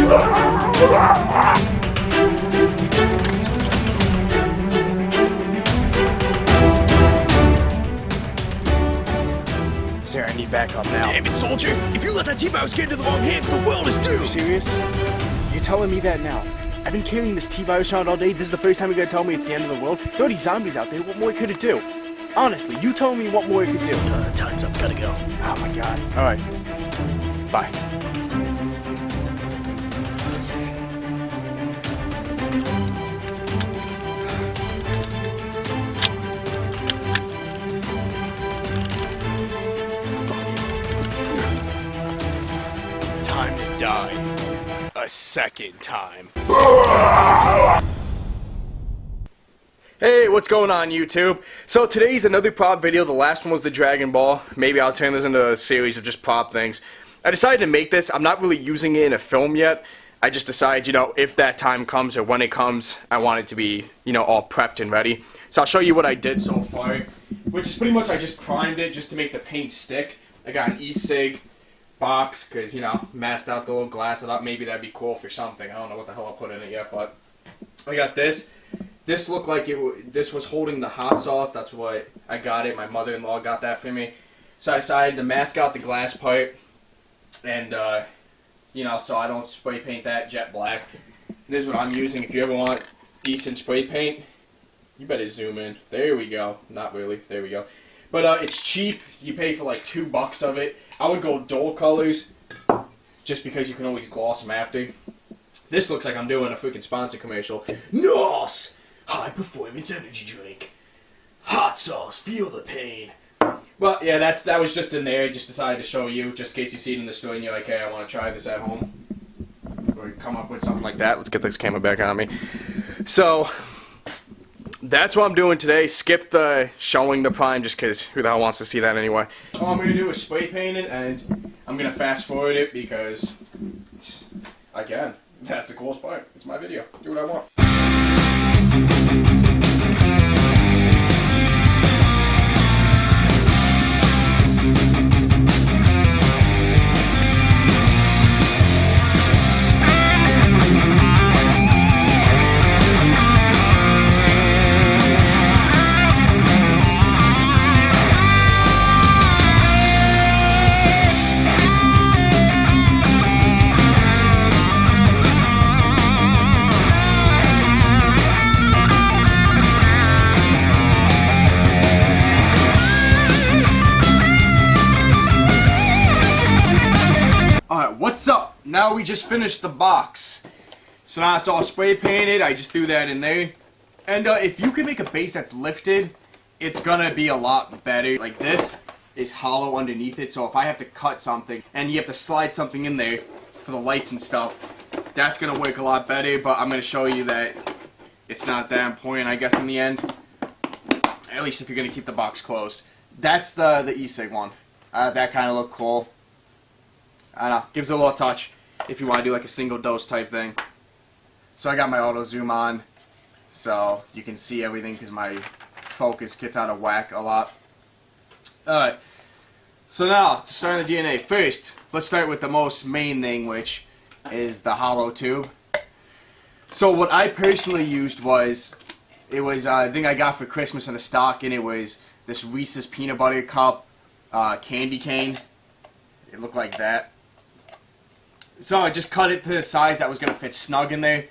Sarah, I need backup now. Damn it, soldier! If you let that T-Virus get into the wrong hands, the world is doomed! Serious? You're telling me that now? I've been carrying this T-Virus around all day. This is the first time you're gonna tell me it's the end of the world? There are already zombies out there. What more could it do? Honestly, you tell me what more it could do. Time's up. Gotta go. Oh my god. Alright. Bye. Time to die. A second time. Hey, what's going on YouTube? So today's another prop video. The last one was the Dragon Ball. Maybe I'll turn this into a series of just prop things. I decided to make this. I'm not really using it in a film yet. I just decided, you know, if that time comes or when it comes, I want it to be, you know, all prepped and ready. So I'll show you what I did so far, which is pretty much I just primed it just to make the paint stick. I got an e-cig box because, you know, masked out the little glass. I thought maybe that'd be cool for something. I don't know what the hell I'll put in it yet, but I got this. This looked like this was holding the hot sauce. That's what I got it. My mother-in-law got that for me. So I decided to mask out the glass part, and you know, so I don't spray paint that jet black. This is what I'm using. If you ever want decent spray paint, you better zoom in. There we go. Not really. There we go. But it's cheap. You pay for like $2 of it. I would go dull colors, just because you can always gloss them after. This looks like I'm doing a freaking sponsor commercial. NOS! High performance energy drink. Hot sauce, feel the pain. Well, yeah, that was just in there. I just decided to show you, just in case you see it in the store and you're like, hey, I want to try this at home. Or come up with something like that. Let's get this camera back on me. So, that's what I'm doing today. Skip the showing the prime just because who the hell wants to see that anyway. All I'm going to do is spray paint it, and I'm going to fast forward it because I can. That's the coolest part. It's my video. Do what I want. What's up? Now we just finished the box. So now it's all spray painted. I just threw that in there. And if you can make a base that's lifted, it's gonna be a lot better. Like this is hollow underneath it, so if I have to cut something and you have to slide something in there for the lights and stuff, that's gonna work a lot better. But I'm gonna show you that it's not that important, I guess, in the end. At least if you're gonna keep the box closed. That's the e-cig one. That kind of looked cool. I don't know, gives it a little touch if you want to do like a single dose type thing. So I got my auto zoom on so you can see everything because my focus gets out of whack a lot. Alright, so now to start on the DNA. First, let's start with the most main thing, which is the hollow tube. So what I personally used was, it was a thing I got for Christmas in a stock, and it was this Reese's Peanut Butter Cup candy cane. It looked like that. So I just cut it to the size that was going to fit snug in there.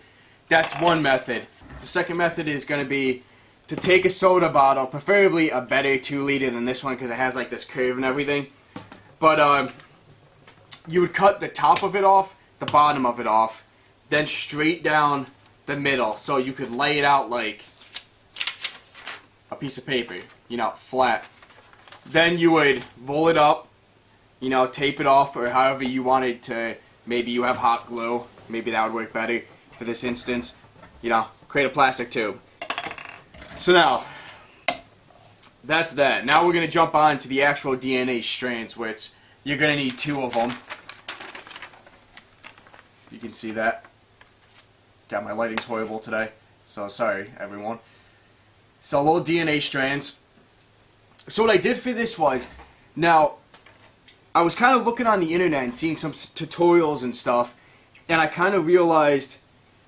That's one method. The second method is going to be to take a soda bottle, preferably a better 2-liter than this one because it has like this curve and everything. But you would cut the top of it off, the bottom of it off, then straight down the middle so you could lay it out like a piece of paper, you know, flat. Then you would roll it up, you know, tape it off or however you wanted to. Maybe you have hot glue. Maybe that would work better for this instance. You know, create a plastic tube. So now, that's that. Now we're going to jump on to the actual DNA strands, which you're going to need 2 of them. You can see that. God, my lighting's horrible today. So sorry, everyone. So little DNA strands. So what I did for this was, now, I was kind of looking on the internet and seeing some tutorials and stuff, And I kind of realized,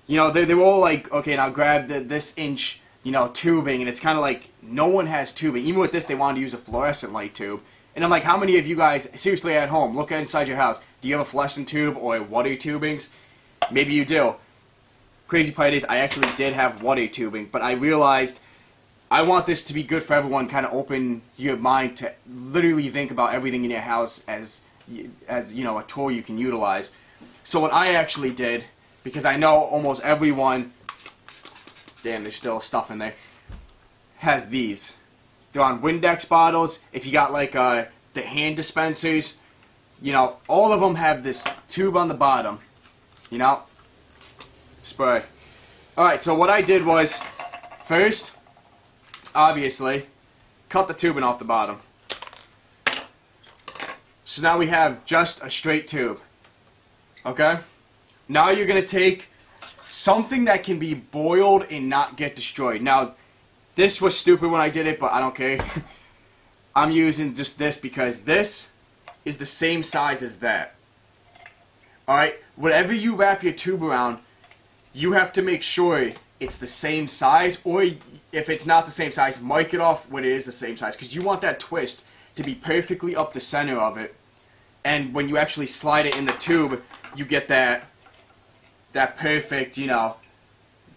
you know, they were all like, okay, now grab this inch, you know, tubing, and it's kind of like no one has tubing. Even with this, they wanted to use a fluorescent light tube. And I'm like, how many of you guys, seriously at home, look inside your house, do you have a fluorescent tube or water tubings? Maybe you do. Crazy part is, I actually did have water tubing, but I realized I want this to be good for everyone, kind of open your mind to literally think about everything in your house as you know, a tool you can utilize. So what I actually did, because I know almost everyone, damn, there's still stuff in there, has these. They're on Windex bottles. If you got like the hand dispensers, you know, all of them have this tube on the bottom, you know, spray. Alright, so what I did was, first, obviously, cut the tubing off the bottom. So now we have just a straight tube. Okay? Now you're going to take something that can be boiled and not get destroyed. Now, this was stupid when I did it, but I don't care. I'm using just this because this is the same size as that. Alright? Whatever you wrap your tube around, you have to make sure it's the same size, or if it's not the same size, mark it off when it is the same size, because you want that twist to be perfectly up the center of it, and when you actually slide it in the tube, you get that perfect, you know,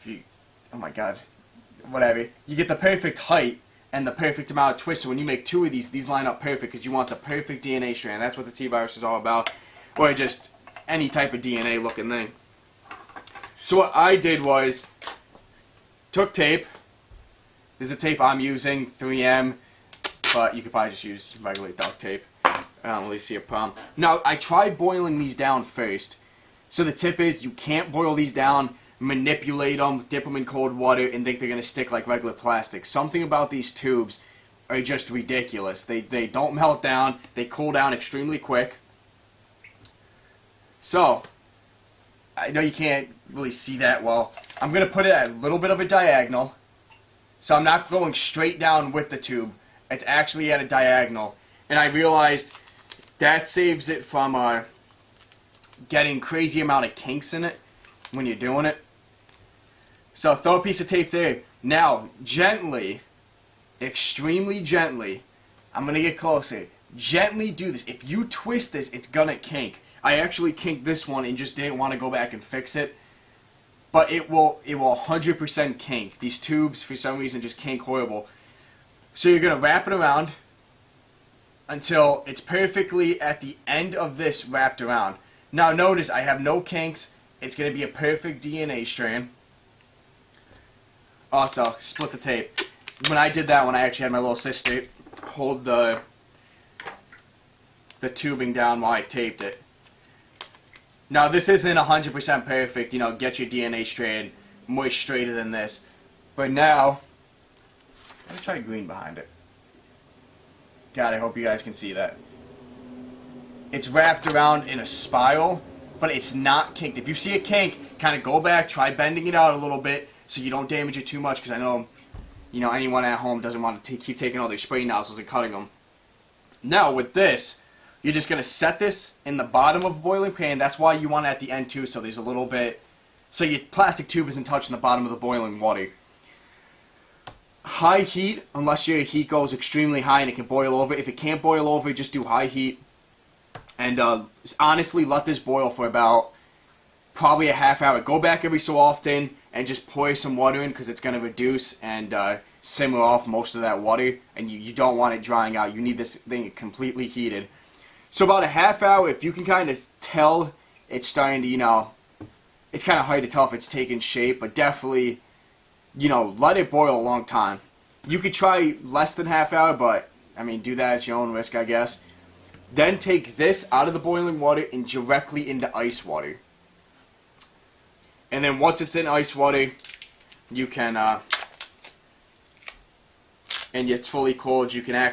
oh my god, whatever, you get the perfect height and the perfect amount of twist. So when you make two of these line up perfect, because you want the perfect DNA strand. That's what the T-Virus is all about, or just any type of DNA looking thing. So what I did was, took tape. This is the tape I'm using, 3M, but you could probably just use regular duct tape. I don't really see a problem. Now, I tried boiling these down first. So the tip is, you can't boil these down, manipulate them, dip them in cold water, and think they're going to stick like regular plastic. Something about these tubes are just ridiculous. They don't melt down, they cool down extremely quick. So, I know you can't really see that well. I'm going to put it at a little bit of a diagonal. So I'm not going straight down with the tube. It's actually at a diagonal. And I realized that saves it from getting crazy amount of kinks in it when you're doing it. So throw a piece of tape there. Now, gently, extremely gently, I'm going to get closer. Gently do this. If you twist this, it's going to kink. I actually kinked this one and just didn't want to go back and fix it. But it will 100% kink. These tubes, for some reason, just kink horrible. So you're going to wrap it around until it's perfectly at the end of this wrapped around. Now notice, I have no kinks. It's going to be a perfect DNA strand. Also, split the tape. When I did that, when I actually had my little sister hold the tubing down while I taped it. Now, this isn't 100% perfect, you know, get your DNA strand more straighter than this. But now, let me try green behind it. God, I hope you guys can see that. It's wrapped around in a spiral, but it's not kinked. If you see a kink, kind of go back, try bending it out a little bit so you don't damage it too much, because I know, you know, anyone at home doesn't want to keep taking all their spray nozzles and cutting them. Now, with this, you're just going to set this in the bottom of a boiling pan. That's why you want it at the end too, so there's a little bit, so your plastic tube isn't touching the bottom of the boiling water. High heat, unless your heat goes extremely high and it can boil over. If it can't boil over, just do high heat. And honestly, let this boil for about probably a half hour. Go back every so often and just pour some water in, because it's going to reduce and simmer off most of that water. And you don't want it drying out. You need this thing completely heated. So about a half hour, if you can kind of tell it's starting to, you know, it's kind of hard to tell if it's taking shape, but definitely, you know, let it boil a long time. You could try less than half hour, but, I mean, do that at your own risk, I guess. Then take this out of the boiling water and directly into ice water. And then once it's in ice water, you can, and it's fully cold, you can actually